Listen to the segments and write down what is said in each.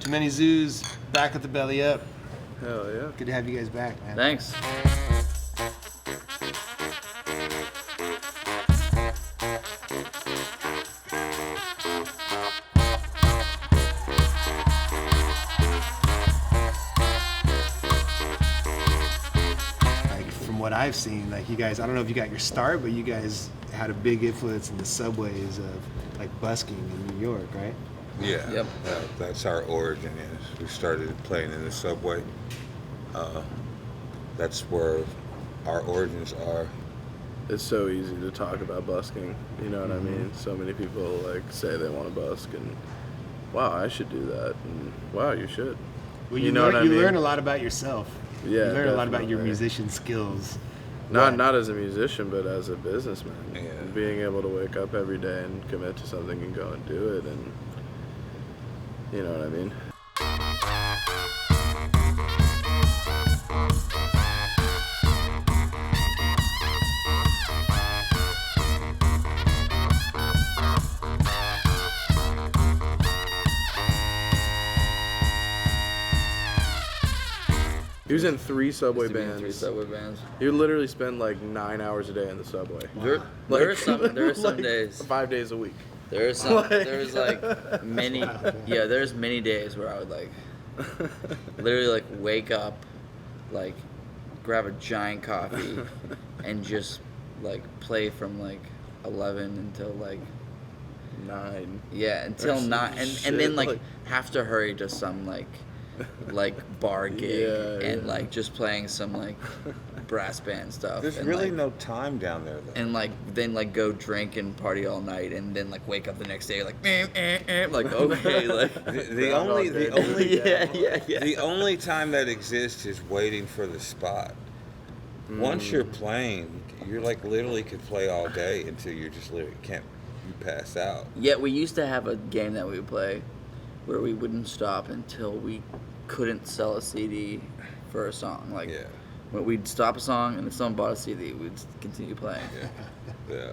Too Many Zooz, back at the Belly Up. Hell yeah. Good to have you guys back, man. Thanks. Like, from what I've seen, like, you guys, I don't know if you got your start, but you guys had a big influence in the subways of, like, busking in New York, right? Yeah, Yep. that's our origin is. We started playing in the subway. That's where our origins are. It's so easy to talk about busking, you know what I mean? So many people like say they want to busk and wow, I should do that, and wow, you should. Well, You know what I mean? learn a lot about yourself. Yeah, You learn a lot about your definitely. musician skills. Not as a musician, but as a businessman. Yeah. Being able to wake up every day and commit to something and go and do it, and you know what I mean? He was in 3 subway Used to be in bands. 3 subway bands. He would literally spend like 9 hours a day in the subway. There are some like, days. 5 days a week. There's many there's many days where I would like literally like wake up, like grab a giant coffee and just like play from like 11 until like 9. until Or some 9 and shit, then like like- have to hurry to some like bar gig and yeah. like just playing some like brass band stuff. There's and, really like, no time down there, though. and like then like go drink and party all night and then like wake up the next day like like okay like the only yeah the only time that exists is waiting for the spot. Once you're playing, you're like literally could play all day until you just literally can't. You pass out. Yeah, we used to have a game that we would play where we wouldn't stop until we couldn't sell a CD for a song. Like, Yeah. when we'd stop a song and if someone bought a CD, we'd continue playing. Yeah.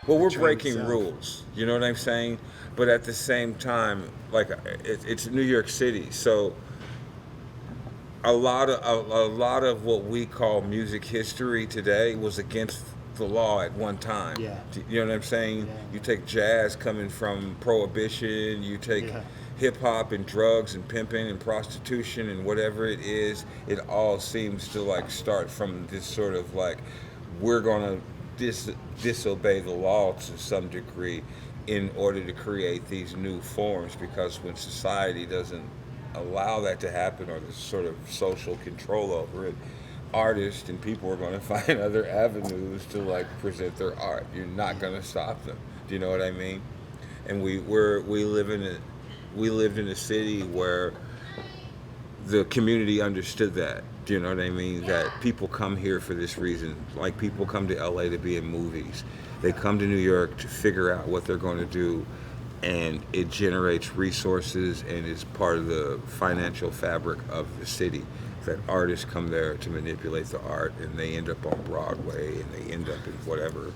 Well, we're breaking rules, you know what I'm saying? But at the same time, like it's New York City, so a lot of what we call music history today was against the law at one time. Yeah. You know what I'm saying? Yeah. You take jazz coming from prohibition, you take hip hop and drugs and pimping and prostitution and whatever it is, it all seems to like start from this sort of like we're gonna disobey the law to some degree in order to create these new forms, because when society doesn't allow that to happen or there's sort of social control over it, artists and people are going to find other avenues to like present their art. You're not going to stop them. Do you know what I mean? And we lived in a city where the community understood that. Do you know what I mean? That people come here for this reason. Like people come to LA to be in movies. They come to New York to figure out what they're going to do, and it generates resources and is part of the financial fabric of the city. That artists come there to manipulate the art, and they end up on Broadway, and they end up in whatever.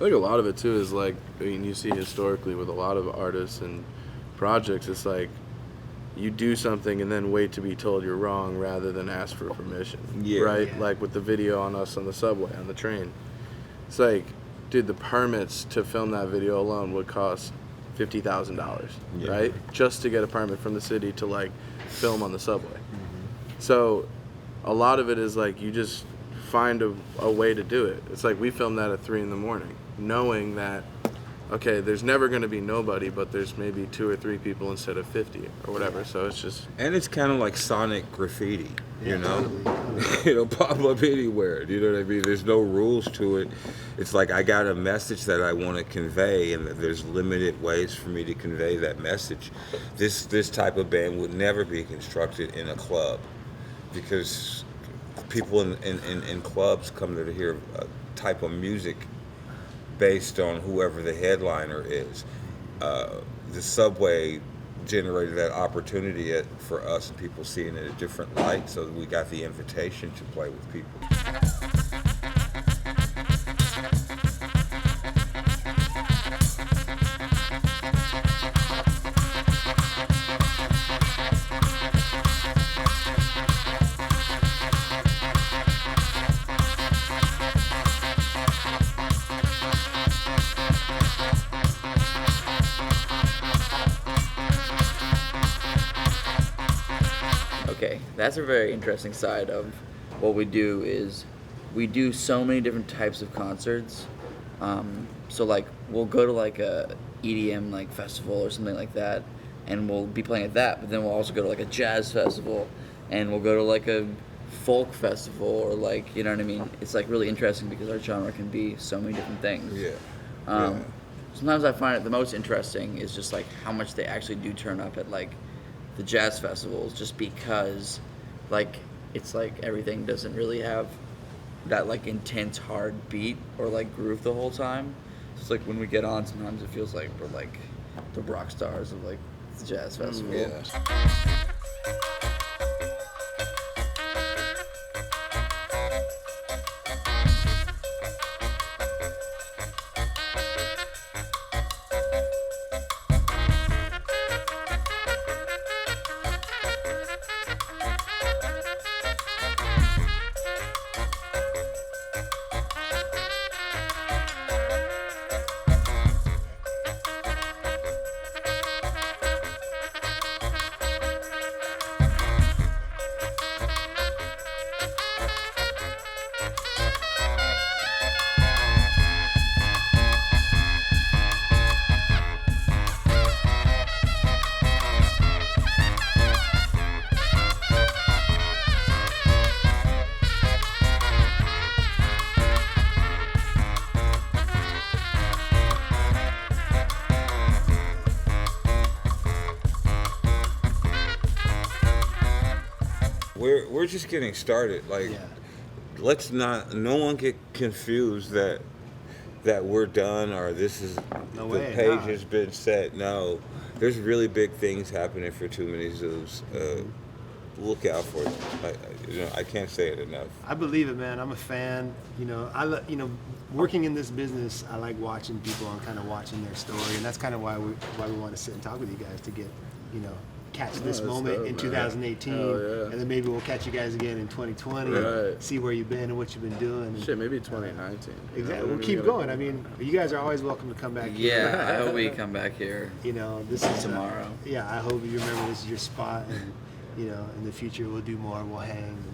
think a lot of it too is like, I mean, you see historically with a lot of artists and projects, it's like you do something and then wait to be told you're wrong rather than ask for permission. Yeah. Right? Yeah. Like with the video on us on the subway, on the train. It's like, dude, the permits to film that video alone would cost $50,000, Yeah. right? Just to get a permit from the city to like film on the subway. So a lot of it is like you just find a way to do it. It's like we filmed that at 3 a.m, knowing that, okay, there's never going to be nobody, but there's maybe 2 or 3 people instead of 50 or whatever. So it's just, And it's kind of like sonic graffiti, you Yeah, know? totally. It'll pop up anywhere, you know what I mean? There's no rules to it. It's like I got a message that I want to convey, and there's limited ways for me to convey that message. This type of band would never be constructed in a club, because people in clubs come there to hear a type of music based on whoever the headliner is. The subway generated that opportunity for us, and people seeing it in a different light, so we got the invitation to play with people. Okay, that's a very interesting side of what we do. Is we do so many different types of concerts. So like we'll go to like a EDM like festival or something like that, and we'll be playing at that. But then we'll also go to like a jazz festival, and we'll go to like a folk festival, or like, you know what I mean. It's like really interesting because our genre can be so many different things. Yeah. Sometimes I find it the most interesting is just like how much they actually do turn up at like the jazz festivals, just because like it's like everything doesn't really have that like intense hard beat or like groove the whole time. So it's like when we get on, sometimes it feels like we're like the rock stars of like the jazz festival. Yeah. We're just getting started. Like, Yeah. let's not. No one get confused that we're done or this is No the way, page nah. has been set. No, there's really big things happening for Too Many Zooz. Look out for it. I can't say it enough. I believe it, man. I'm a fan. You know, working in this business, I like watching people and kind of watching their story, and that's kind of why we want to sit and talk with you guys to get, catch this that's moment dope, in man. 2018, Hell yeah. and then maybe we'll catch you guys again in 2020, Right. see where you've been and what you've been doing. And shit, maybe 2019. exactly, we'll keep going. I mean, you guys are always welcome to come back here. Yeah, I hope we come back here. This is Tomorrow. Yeah, I hope you remember this is your spot, and in the future we'll do more. We'll hang. And,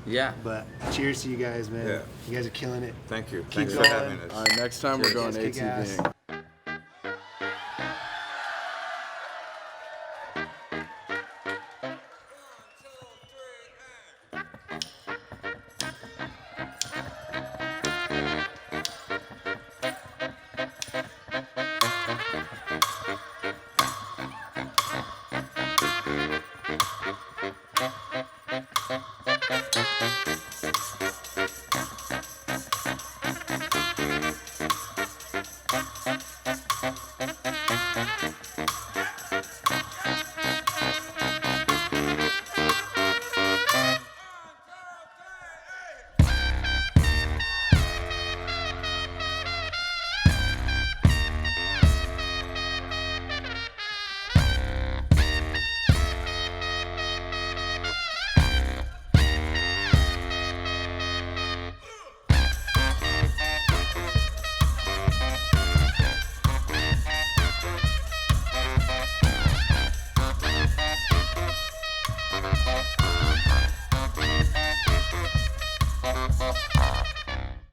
Yeah. But cheers to you guys, man. Yeah. You guys are killing it. Thank you. Keep Thanks for going. having us. All right, next time we're Cheers. going Kick ass. ATVing.